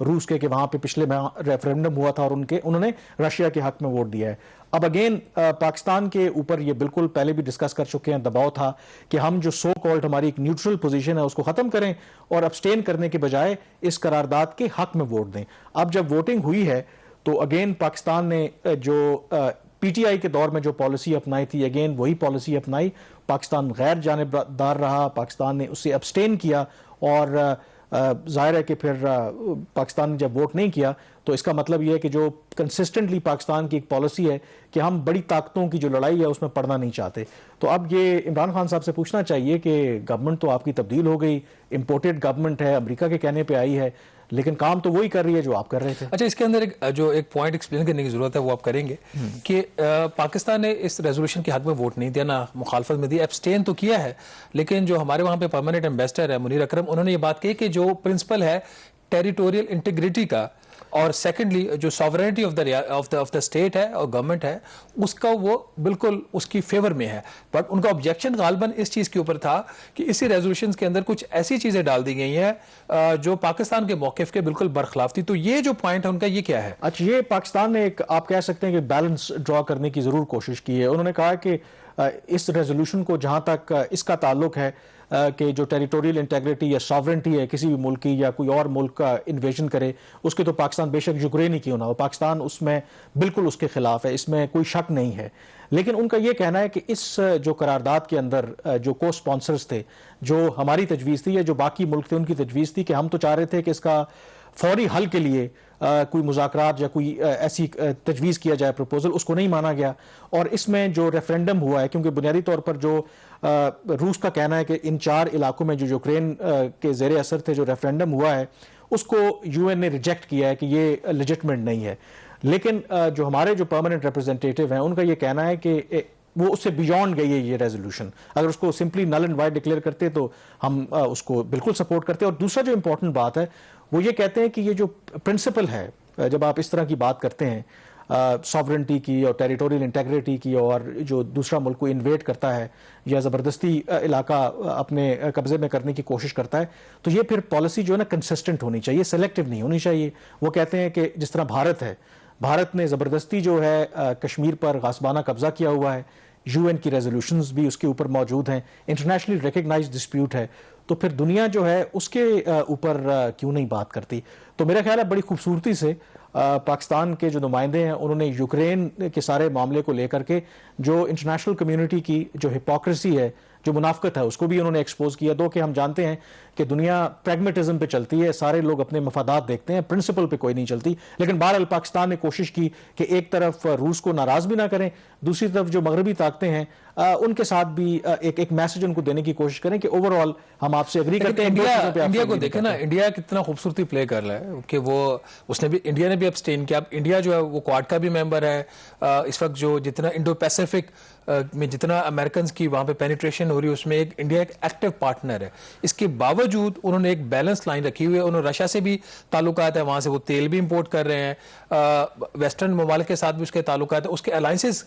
روس کے, کہ وہاں پہ پچھلے ماہ ریفرینڈم ہوا تھا اور انہوں نے رشیا کے حق میں ووٹ دیا ہے. اب اگین پاکستان کے اوپر یہ بالکل پہلے بھی ڈسکس کر چکے ہیں, دباؤ تھا کہ ہم جو سو کالڈ ہماری ایک نیوٹرل پوزیشن ہے اس کو ختم کریں اور ابسٹین کرنے کے بجائے اس قرارداد کے حق میں ووٹ دیں. اب جب ووٹنگ ہوئی ہے تو اگین پاکستان نے جو پی ٹی آئی کے دور میں جو پالیسی اپنائی تھی, اگین وہی پالیسی اپنائی. پاکستان غیر جانبدار رہا, پاکستان نے اس سے ابسٹین کیا, اور ظاہر ہے کہ پھر پاکستان نے جب ووٹ نہیں کیا تو اس کا مطلب یہ ہے کہ جو کنسسٹنٹلی پاکستان کی ایک پالیسی ہے کہ ہم بڑی طاقتوں کی جو لڑائی ہے اس میں پڑھنا نہیں چاہتے. تو اب یہ عمران خان صاحب سے پوچھنا چاہیے کہ گورنمنٹ تو آپ کی تبدیل ہو گئی, امپورٹڈ گورنمنٹ ہے, امریکہ کے کہنے پہ آئی ہے, لیکن کام تو وہی کر رہی ہے جو آپ کر رہے تھے. اچھا, اس کے اندر ایک پوائنٹ ایکسپلین کرنے کی ضرورت ہے, وہ آپ کریں گے کہ پاکستان نے اس ریزولوشن کے حق میں ووٹ نہیں دیا, نہ مخالفت میں دی, ایبسٹین تو کیا ہے, لیکن جو ہمارے وہاں پہ پرماننٹ ایمبیسڈر ہے منیر اکرم, انہوں نے یہ بات کہی کہ جو پرنسپل ہے ٹیریٹوریل انٹیگریٹی کا, اور سیکنڈلی جو ساورینٹی آف دا اسٹیٹ ہے اور گورنمنٹ ہے, اس کا وہ بالکل اس کی فیور میں ہے. بٹ ان کا آبجیکشن غالباً اس چیز کے اوپر تھا کہ اسی ریزولوشنز کے اندر کچھ ایسی چیزیں ڈال دی گئی ہیں جو پاکستان کے موقف کے بالکل برخلاف تھی. تو یہ جو پوائنٹ ہے ان کا یہ کیا ہے؟ اچھا, یہ پاکستان نے ایک آپ کہہ سکتے ہیں کہ بیلنس ڈرا کرنے کی ضرور کوشش کی ہے. انہوں نے کہا کہ اس ریزولوشن کو جہاں تک اس کا تعلق ہے کہ جو ٹیریٹوریل انٹیگریٹی یا ساورنٹی ہے کسی بھی ملک کی, یا کوئی اور ملک کا انویژن کرے, اس کے تو پاکستان بے شک یوکرین ہی کیوں نہ ہو, پاکستان اس میں بالکل اس کے خلاف ہے, اس میں کوئی شک نہیں ہے. لیکن ان کا یہ کہنا ہے کہ اس جو قرارداد کے اندر جو کو اسپانسرز تھے, جو ہماری تجویز تھی یا جو باقی ملک تھے ان کی تجویز تھی کہ ہم تو چاہ رہے تھے کہ اس کا فوری حل کے لیے کوئی مذاکرات یا کوئی ایسی تجویز کیا جائے پروپوزل, اس کو نہیں مانا گیا. اور اس میں جو ریفرینڈم ہوا ہے, کیونکہ بنیادی طور پر جو روس کا کہنا ہے کہ ان 4 علاقوں میں جو یوکرین کے زیر اثر تھے جو ریفرینڈم ہوا ہے, اس کو یو این نے ریجیکٹ کیا ہے کہ یہ لیجٹمیٹ نہیں ہے. لیکن جو ہمارے جو پرماننٹ ریپرزینٹیٹیو ہیں ان کا یہ کہنا ہے کہ وہ اس سے بیونڈ گئی ہے یہ ریزولوشن. اگر اس کو simply null and void declare کرتے تو ہم اس کو بالکل سپورٹ کرتے. اور دوسرا جو امپورٹنٹ بات ہے وہ یہ کہتے ہیں کہ یہ جو پرنسپل ہے, جب آپ اس طرح کی بات کرتے ہیں ساورنٹی کی اور ٹیریٹوریل انٹیگریٹی کی, اور جو دوسرا ملک کو انویٹ کرتا ہے یا زبردستی علاقہ اپنے قبضے میں کرنے کی کوشش کرتا ہے, تو یہ پھر پالیسی جو ہے نا کنسسٹنٹ ہونی چاہیے, سلیکٹیو نہیں ہونی چاہیے. وہ کہتے ہیں کہ جس طرح بھارت ہے, بھارت نے زبردستی جو ہے کشمیر پر غاصبانہ قبضہ کیا ہوا ہے, یو این کی ریزولوشنز بھی اس کے اوپر موجود ہیں, انٹرنیشنلی ریکگنائزڈ ڈسپیوٹ ہے, تو پھر دنیا جو ہے اس کے اوپر کیوں نہیں بات کرتی. تو میرا خیال ہے بڑی خوبصورتی سے پاکستان کے جو نمائندے ہیں انہوں نے یوکرین کے سارے معاملے کو لے کر کے جو انٹرنیشنل کمیونٹی کی جو ہپوکریسی ہے, جو منافقت ہے, اس کو بھی انہوں نے ایکسپوز کیا. دو کہ ہم جانتے ہیں کہ دنیا پریگمیٹزم پہ چلتی ہے, سارے لوگ اپنے مفادات دیکھتے ہیں, پرنسپل پہ کوئی نہیں چلتی. لیکن بہرحال پاکستان نے کوشش کی کہ ایک طرف روس کو ناراض بھی نہ کریں, دوسری طرف جو مغربی طاقتیں ہیں ان کے ساتھ بھی ایک میسج ان کو دینے کی کوشش کریں کہ اوور آل ہم آپ سے اگری کرتے ہیں. انڈیا کو دیکھیں نا, انڈیا کتنا خوبصورتی پلے کر رہا ہے کہ وہ اس نے بھی, انڈیا نے بھی ابسٹین کیا. اب انڈیا جو ہے وہ کواد کا بھی ممبر ہے. اس وقت جو جتنا انڈو پیسیفک میں جتنا امریکنز کی وہاں پہ پینیٹریشن ہو رہی ہے اس میں انڈیا ایک ایکٹیو پارٹنر ہے. اس کے باوجود انہوں نے ایک بیلنس لائن رکھی ہوئی ہے. انہوں نے رشیا سے بھی تعلقات ہیں, وہاں سے وہ تیل بھی امپورٹ کر رہے ہیں, ویسٹرن ممالک کے ساتھ بھی اس کے تعلقات ہیں. اس کے الائنسز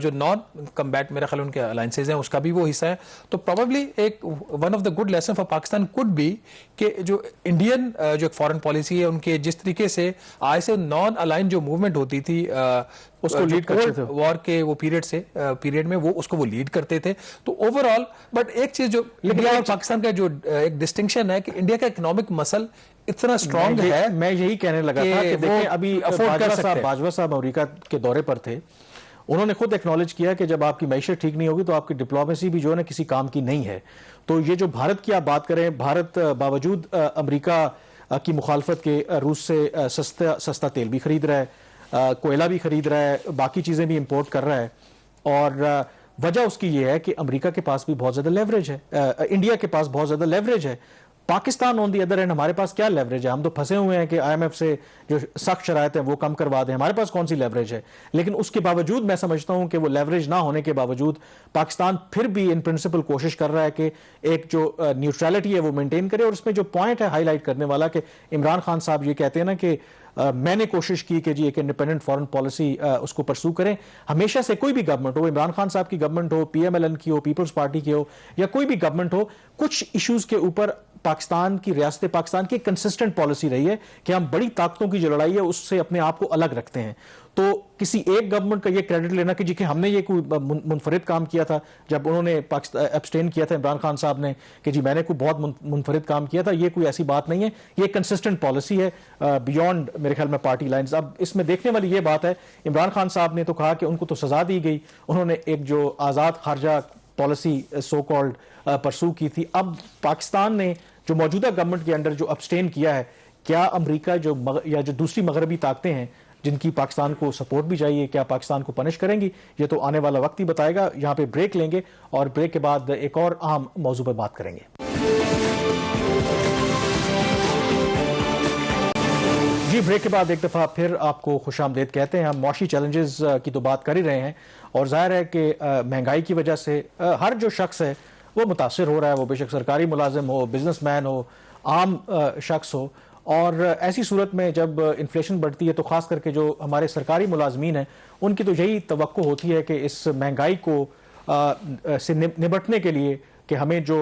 جو نان کمبیٹ میرا خیال ان کے الائنسز ہیں اس کا بھی وہ حصہ ہے. تو پروبیبلی ایک one of the good lesson for Pakistan could be کہ جو انڈین جو ایک فارن پالیسی ہے ان کے جس طریقے سے آج سے نان الائن جو موومنٹ ہوتی تھی اس کو لیڈ کرتے تھے, وار کے وہ پیریڈ میں وہ اس کو وہ لیڈ کرتے تھے. تو اوور آل بٹ ایک چیز جو انڈیا اور پاکستان کا جو ایک ڈسٹنکشن ہے کہ انڈیا کا اکنامک مسل اتنا اسٹرانگ ہے. میں یہی کہنے لگا تھا کہ دیکھیں ابھی باجوہ صاحب امریکہ کے دورے پر تھے, انہوں نے خود ایکنالج کیا کہ جب آپ کی معیشت ٹھیک نہیں ہوگی تو آپ کی ڈپلومیسی بھی جو ہے نا کسی کام کی نہیں ہے. تو یہ جو بھارت کی آپ بات کریں, بھارت باوجود امریکہ کی مخالفت کے روس سے سستا تیل بھی خرید رہا ہے, کوئلہ بھی خرید رہا ہے, باقی چیزیں بھی امپورٹ کر رہا ہے. اور وجہ اس کی یہ ہے کہ امریکہ کے پاس بھی بہت زیادہ لیوریج ہے, انڈیا کے پاس بہت زیادہ لیوریج ہے. پاکستان آن دی ادر اینڈ ہمارے پاس کیا لیوریج ہے؟ ہم تو پھنسے ہوئے ہیں کہ آئی ایم ایف سے جو سخت شرائط ہیں وہ کم کروا دیں, ہمارے پاس کون سی لیوریج ہے؟ لیکن اس کے باوجود میں سمجھتا ہوں کہ وہ لیوریج نہ ہونے کے باوجود پاکستان پھر بھی ان پرنسپل کوشش کر رہا ہے کہ ایک جو نیوٹرلٹی ہے وہ مینٹین کرے. اور اس میں جو پوائنٹ ہے ہائی لائٹ کرنے والا کہ عمران خان صاحب یہ کہتے ہیں نا کہ میں نے کوشش کی کہ جی ایک انڈیپینڈنٹ فارن پالیسی اس کو پرسو کریں. ہمیشہ سے کوئی بھی گورنمنٹ ہو, عمران خان صاحب کی گورنمنٹ ہو, پی ایم ایل این کی ہو, پیپلز پارٹی کی ہو, یا کوئی بھی گورنمنٹ ہو, کچھ ایشوز کے اوپر پاکستان کی ریاست پاکستان کی کنسسٹنٹ پالیسی رہی ہے کہ ہم بڑی طاقتوں کی جو لڑائی ہے اس سے اپنے آپ کو الگ رکھتے ہیں. تو کسی ایک گورنمنٹ کا یہ کریڈٹ لینا کہ جی کہ ہم نے یہ کوئی منفرد کام کیا تھا, جب انہوں نے ایبسٹین کیا تھا عمران خان صاحب نے کہ جی میں نے کوئی بہت منفرد کام کیا تھا, یہ کوئی ایسی بات نہیں ہے. یہ کنسسٹنٹ پالیسی ہے بیونڈ میرے خیال میں پارٹی لائنز. اب اس میں دیکھنے والی یہ بات ہے, عمران خان صاحب نے تو کہا کہ ان کو تو سزا دی گئی, انہوں نے ایک جو آزاد خارجہ پالیسی سو کالڈ پرسو کی تھی. اب پاکستان نے جو موجودہ گورنمنٹ کے انڈر جو ابسٹین کیا ہے, کیا امریکہ یا جو دوسری مغربی طاقتیں ہیں جن کی پاکستان کو سپورٹ بھی چاہیے، کیا پاکستان کو پنش کریں گی؟ یہ تو آنے والا وقت ہی بتائے گا. یہاں پہ بریک لیں گے اور بریک کے بعد ایک اور اہم موضوع پر بات کریں گے. جی، بریک کے بعد ایک دفعہ پھر آپ کو خوش آمدید کہتے ہیں. ہم معاشی چیلنجز کی تو بات کر ہی رہے ہیں اور ظاہر ہے کہ مہنگائی کی وجہ سے ہر جو شخص ہے وہ متاثر ہو رہا ہے، وہ بے شک سرکاری ملازم ہو، بزنس مین ہو، عام شخص ہو. اور ایسی صورت میں جب انفلیشن بڑھتی ہے تو خاص کر کے جو ہمارے سرکاری ملازمین ہیں ان کی تو یہی توقع ہوتی ہے کہ اس مہنگائی کو سے نبٹنے کے لیے کہ ہمیں جو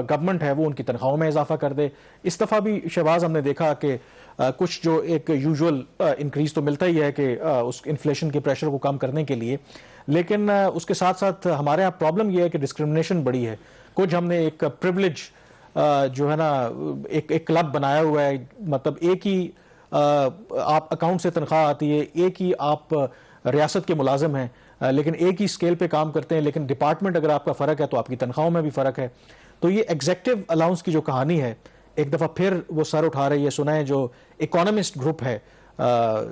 گورنمنٹ ہے وہ ان کی تنخواہوں میں اضافہ کر دے. اس دفعہ بھی شہباز ہم نے دیکھا کہ کچھ جو ایک یوزول انکریز تو ملتا ہی ہے کہ اس انفلیشن کے پریشر کو کم کرنے کے لیے، لیکن اس کے ساتھ ساتھ ہمارے یہاں پرابلم یہ ہے کہ ڈسکرمنیشن بڑی ہے. کچھ ہم نے ایک پریولیج جو ہے نا ایک کلب بنایا ہوا ہے، مطلب ایک ہی آپ اکاؤنٹ سے تنخواہ آتی ہے، ایک ہی آپ ریاست کے ملازم ہیں لیکن ایک ہی اسکیل پہ کام کرتے ہیں، لیکن ڈپارٹمنٹ اگر آپ کا فرق ہے تو آپ کی تنخواہوں میں بھی فرق ہے. تو یہ ایگزیکٹو الاؤنس کی جو کہانی ہے ایک دفعہ پھر وہ سر اٹھا رہی ہے. سنا ہے جو اکانومسٹ گروپ ہے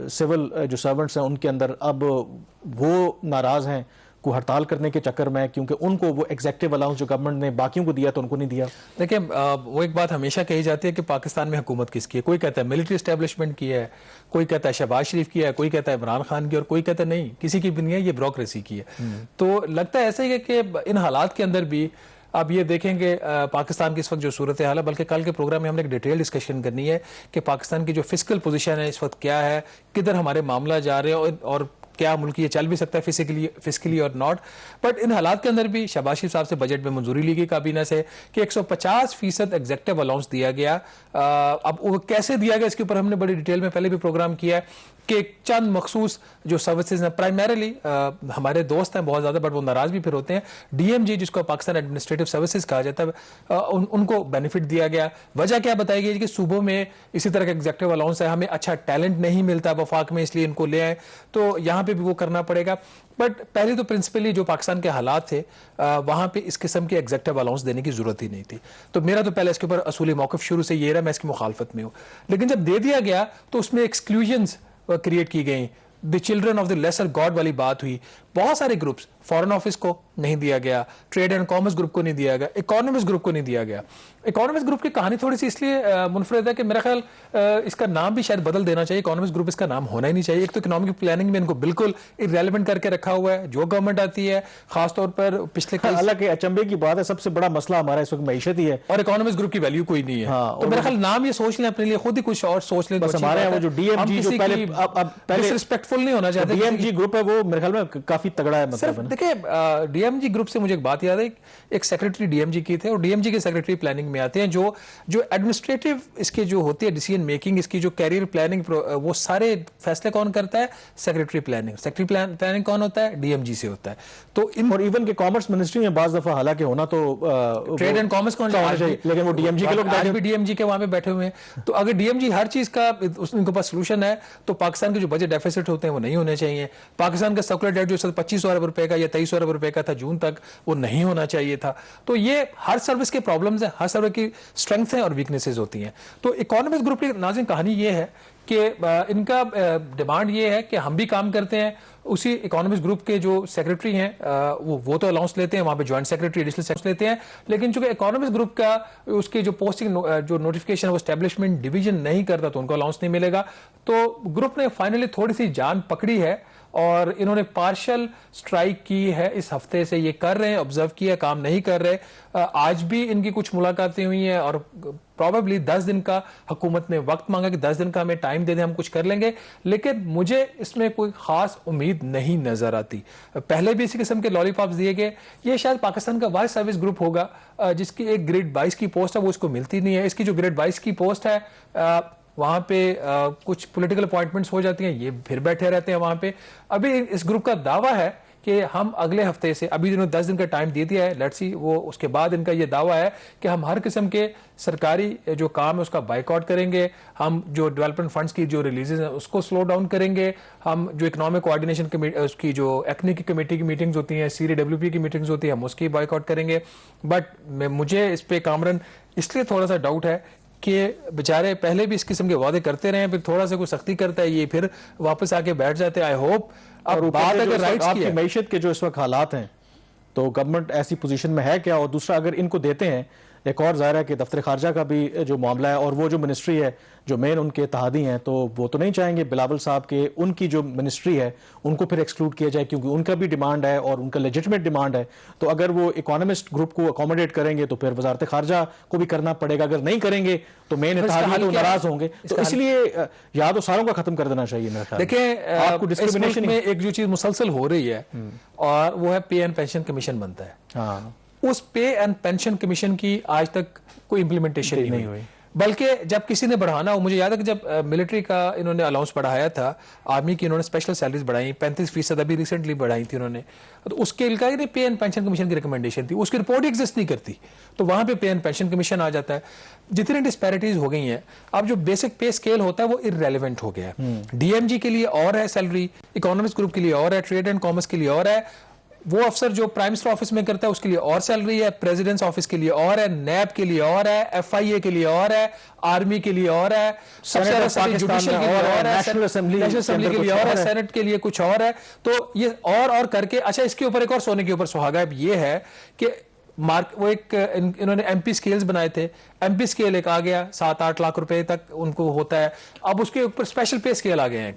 سول جو سرونٹس ہیں ان کے اندر اب وہ ناراض ہیں کو ہڑتال کرنے کے چکر میں، کیونکہ ان کو وہ ایگزیکٹو الاؤنس جو گورنمنٹ نے باقیوں کو دیا تو ان کو نہیں دیا. دیکھیں وہ ایک بات ہمیشہ کہی جاتی ہے کہ پاکستان میں حکومت کس کی ہے. کوئی کہتا ہے ملٹری اسٹیبلشمنٹ کی ہے، کوئی کہتا ہے شہباز شریف کی ہے، کوئی کہتا ہے عمران خان کی، اور کوئی کہتا ہے نہیں کسی کی بھی نہیں ہے، یہ بیوروکریسی کی ہے. تو لگتا ہے ایسا ہی ہے کہ ان حالات کے اندر بھی اب یہ دیکھیں کہ پاکستان کی اس وقت جو صورتحال ہے، بلکہ کل کے پروگرام میں ہم نے ایک ڈیٹیل ڈسکشن کرنی ہے کہ پاکستان کی جو فسکل پوزیشن ہے اس وقت کیا ہے، کدھر ہمارے معاملہ جا رہے ہیں اور کیا ملک یہ چل بھی سکتا ہے فسکلی اور ناٹ. بٹ ان حالات کے اندر بھی شہباز شریف صاحب سے بجٹ میں منظوری لی گئی کابینہ سے کہ 150% ایگزیکٹو الاؤنس دیا گیا. اب وہ کیسے دیا گیا اس کے اوپر ہم نے بڑی ڈیٹیل میں پہلے بھی پروگرام کیا ہے کہ چند مخصوص جو سروسز ہیں، پرائمریلی ہمارے دوست ہیں بہت زیادہ بٹ وہ ناراض بھی پھر ہوتے ہیں، ڈی ایم جی جس کو پاکستان ایڈمنسٹریٹو سروسز کہا جاتا ہے، ان کو بینیفٹ دیا گیا. وجہ کیا بتائی گئی کہ صوبوں میں اسی طرح کا ایگزیکٹو الاؤنس ہے، ہمیں اچھا ٹیلنٹ نہیں ملتا وفاق میں، اس لیے ان کو لے آئے تو یہاں پہ بھی وہ کرنا پڑے گا. بٹ پہلے تو پرنسپلی جو پاکستان کے حالات تھے وہاں پہ اس قسم کے ایگزیکٹو الاؤنس دینے کی ضرورت ہی نہیں تھی. تو میرا تو پہلے اس کے اوپر اصولی موقف شروع سے یہ رہا، میں اس کی مخالفت میں ہوں. لیکن جب دے دیا گیا تو اس میں ایکسکلوژنز کریٹ کی گئیں، the children of the lesser god والی بات ہوئی. بہت سارے گروپس، فارن آفس کو نہیں دیا گیا، ٹریڈ اینڈ کامرس گروپ کو نہیں دیا گیا، اکانومسٹ گروپ کو نہیں دیا گیا. اکانومسٹ گروپ کی کہانی تھوڑی سی اس لیے منفرد ہے کہ میرا خیال اس کا نام بھی شاید بدل دینا چاہیے. اکانومسٹ گروپ اس کا نام ہونا ہی نہیں چاہیے. ایک تو اکنامک پلاننگ میں ان کو بالکل ارریلیونٹ کر کے رکھا ہوا ہے. جو گورنمنٹ آتی ہے خاص طور پر پچھلے اللہ کے اچنبے کی بات ہے، سب سے بڑا مسئلہ ہمارا اس وقت معیشت ہی ہے اور اکانومسٹ گروپ کی ویلیو کوئی نہیں ہے. تو میرا خیال نام یہ سوچ لیں اپنے لیے، خود ہی کچھ اور سوچ لیں. بس ہمارے وہ جو ڈی ایم جی جو پہلے ڈسرسپیکٹفل نہیں ہونا چاہتے، ڈی ایم جی گروپ ہے وہ میرے خیال میں کافی تگڑا ہے. مطلب دیکھیں ڈی ایم جی گروپ سے مجھے ایک بات یاد ہے، ایک سیکرٹری ڈی ایم جی کی تھے اور ڈی ایم جی کے سیکرٹری پلاننگ میں آتے ہیں. جو ایڈمنسٹریٹو اس کی جو ہوتی ہے ڈیسیژن میکنگ، اس کی جو کیریئر پلاننگ، وہ سارے فیصلے کون کرتا ہے؟ Secretary planning. سیکرٹری پلاننگ کون ہوتا ہے؟ ڈی ایم جی سے ہوتا ہے. تو اور ایون کہ کامرس منسٹری میں بعض دفعہ حالانکہ ہونا تو ٹریڈ اینڈ کامرس کون چاہیے، لیکن وہ ڈی ایم جی کے لوگ آج بھی ڈی ایم جی کے وہاں پہ بیٹھے ہوئے ہیں. تو اگر ڈی ایم جی ہر چیز کا ان کے پاس سولوشن ہے تو پاکستان کے جو بجٹ ڈیفیسٹ ہوتے ہیں وہ نہیں ہونے چاہیے. پاکستان کا سرکولر ڈیٹ جو 2500 ارب روپے کا یا 2300 ارب روپے کا تھا جون تک، وہ نہیں ہونا چاہیے تھا. تو یہ ہر سروس کے پرابلمز ہیں، ہر سروس کی اسٹرینگتھ ہیں اور ویکنیسز ہوتی ہیں. تو اکانومسٹ گروپ کی ناظرین کہانی یہ ہے کہ ان کا ڈیمانڈ یہ ہے کہ ہم بھی کام کرتے ہیں. اسی اکانومسٹ گروپ کے جو سیکرٹری ہیں وہ تو الاؤنس لیتے ہیں، وہاں پہ جوائنٹ سیکرٹری ایڈیشنل سیکرٹری لیتے ہیں، لیکن چونکہ اکانومسٹ گروپ کا اس کی جو پوسٹنگ جو نوٹیفکیشن وہ اسٹیبلشمنٹ ڈویژن نہیں کرتا تو ان کو الاؤنس نہیں ملے گا. تو گروپ نے فائنلی تھوڑی سی جان پکڑی ہے اور انہوں نے پارشل سٹرائک کی ہے. اس ہفتے سے یہ کر رہے ہیں، آبزرو کیا، کام نہیں کر رہے. آج بھی ان کی کچھ ملاقاتیں ہوئی ہیں اور پروبیبلی 10 دن کا حکومت نے وقت مانگا کہ 10 دن کا ہمیں ٹائم دے دیں، ہم کچھ کر لیں گے. لیکن مجھے اس میں کوئی خاص امید نہیں نظر آتی. پہلے بھی اسی قسم کے لالی پاپس دیے گئے. یہ شاید پاکستان کا واحد سروس گروپ ہوگا جس کی ایک گریڈ 22 کی پوسٹ ہے وہ اس کو ملتی نہیں ہے. اس کی جو گریڈ 22 کی پوسٹ ہے وہاں پہ کچھ پولیٹیکل اپوائنٹمنٹس ہو جاتی ہیں، یہ پھر بیٹھے رہتے ہیں وہاں پہ. ابھی اس گروپ کا دعویٰ ہے کہ ہم اگلے ہفتے سے، ابھی انہوں نے 10 دن کا ٹائم دے دیا ہے، لیٹس سی وہ اس کے بعد ان کا یہ دعویٰ ہے کہ ہم ہر قسم کے سرکاری جو کام ہے اس کا بائیک آؤٹ کریں گے. ہم جو ڈیولپمنٹ فنڈز کی جو ریلیزز ہیں اس کو سلو ڈاؤن کریں گے. ہم جو اکنامک کوآرڈینیشن اس کی جو ایکنی کی کمیٹی کی میٹنگز ہوتی ہیں، CRWP کی میٹنگز ہوتی ہیں، ہم اس کی بائیک آؤٹ کریں گے. بٹ مجھے اس پہ کامران اس لیے تھوڑا سا ڈاؤٹ ہے کہ بیچارے پہلے بھی اس قسم کے وعدے کرتے رہے ہیں, پھر تھوڑا سا کوئی سختی کرتا ہے, یہ پھر واپس آ کے بیٹھ جاتے ہیں. آئی ہوپ اب بات اگر رائٹس آپ کی کی ہے, معیشت کے جو اس وقت حالات ہیں تو گورنمنٹ ایسی پوزیشن میں ہے کیا, اور دوسرا اگر ان کو دیتے ہیں, ایک اور ظاہر ہے کہ دفتر خارجہ کا بھی جو معاملہ ہے اور وہ جو منسٹری ہے جو مین ان کے اتحادی ہیں, تو وہ تو نہیں چاہیں گے بلاول صاحب کے ان کی جو منسٹری ہے ان کو پھر ایکسکلوڈ کیا جائے, کیونکہ ان کا بھی ڈیمانڈ ہے اور ان کا لیجٹمیٹ ڈیمانڈ ہے. تو اگر وہ اکانومسٹ گروپ کو اکوموڈیٹ کریں گے تو پھر وزارت خارجہ کو بھی کرنا پڑے گا, اگر نہیں کریں گے تو مین اتحادی تو ناراض ہوں گے. تو اس لیے یا تو ساروں کا ختم کر دینا چاہیے میرے خیال. دیکھیں آپ کو اس ملک میں ایک جو چیز مسلسل ہو رہی ہے اور وہ ہے پے اینڈ پینشن کمیشن بنتا ہے. ہاں, اس پے اینڈ پینشن کمیشن کی آج تک کوئی امپلیمنٹیشن نہیں ہوئی, بلکہ جب کسی نے بڑھانا ہو, مجھے یاد ہے کہ جب ملٹری کا انہوں نے الاؤنس بڑھایا تھا, آرمی کی انہوں نے اسپیشل سیلریز بڑھائی 35%, ابھی ریسنٹلی بڑھائی تھی انہوں نے, تو اس کے لیے پے اینڈ پینشن کمیشن کی ریکمنڈیشن تھی, اس کی رپورٹ ایگزسٹ نہیں کرتی, تو وہاں پہ پے اینڈ پینشن کمیشن آ جاتا ہے. جتنی ڈسپیرٹیز ہو گئی ہیں, اب جو بیسک پے اسکیل ہوتا ہے وہ ارریلیونٹ ہو گیا ہے. ڈی ایم جی کے لیے اور ہے سیلری, اکانومکس گروپ کے لیے اور ہے, ٹریڈ اینڈ کامرس کے لیے اور ہے, وہ افسر جو پرائم منسٹر آفس میں کرتا ہے اس کے لیے اور سیلری ہے, پریزیڈنٹس آفس کے لیے اور ہے, نیب کے لیے اور ہے, ایف آئی اے کے لیے اور ہے, آرمی کے لیے اور ہے, سب سے زیادہ جوڈیشل کے لیے اور ہے, نیشنل اسمبلی کے لیے اور ہے, سینٹ کے لیے کچھ اور ہے. تو یہ اور کر کے, اچھا اس کے اوپر ایک اور سونے کے اوپر سہاگا یہ ہے کہ وہ ایک انہوں نے ایم پی اسکیلز بنائے تھے, ایم پی اسکیل ایک آ گیا 7-8 لاکھ روپے تک ان کو ہوتا ہے, اب اس کے اوپر اسپیشل پے اسکیل آ گئے ہیں.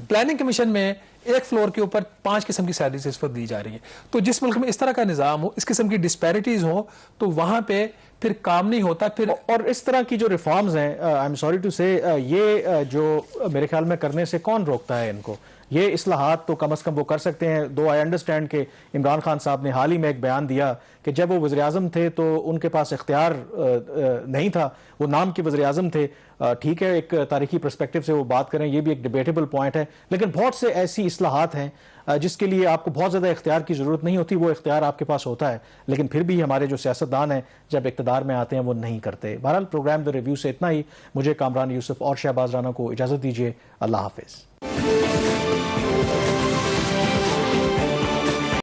پلاننگ کمیشن میں ایک فلور کے اوپر 5 قسم کی سیلریز اس وقت دی جا رہی ہیں. تو جس ملک میں اس طرح کا نظام ہو, اس قسم کی ڈسپیرٹیز ہو, تو وہاں پہ پھر کام نہیں ہوتا. پھر اور اس طرح کی جو ریفارمز ہیں, آئی ایم سوری ٹو سے, یہ جو میرے خیال میں کرنے سے کون روکتا ہے ان کو؟ یہ اصلاحات تو کم از کم وہ کر سکتے ہیں. دو آئی انڈرسٹینڈ کہ عمران خان صاحب نے حال ہی میں ایک بیان دیا کہ جب وہ وزیر اعظم تھے تو ان کے پاس اختیار نہیں تھا, وہ نام کے وزیر اعظم تھے. ٹھیک ہے, ایک تاریخی پرسپیکٹو سے وہ بات کریں, یہ بھی ایک ڈیبیٹیبل پوائنٹ ہے, لیکن بہت سے ایسی اصلاحات ہیں جس کے لیے آپ کو بہت زیادہ اختیار کی ضرورت نہیں ہوتی, وہ اختیار آپ کے پاس ہوتا ہے, لیکن پھر بھی ہمارے جو سیاستدان ہیں جب اقتدار میں آتے ہیں وہ نہیں کرتے. بہرحال پروگرام دا ریویو سے اتنا ہی. مجھے کامران یوسف اور شہباز رانا کو اجازت دیجیے. اللہ حافظ.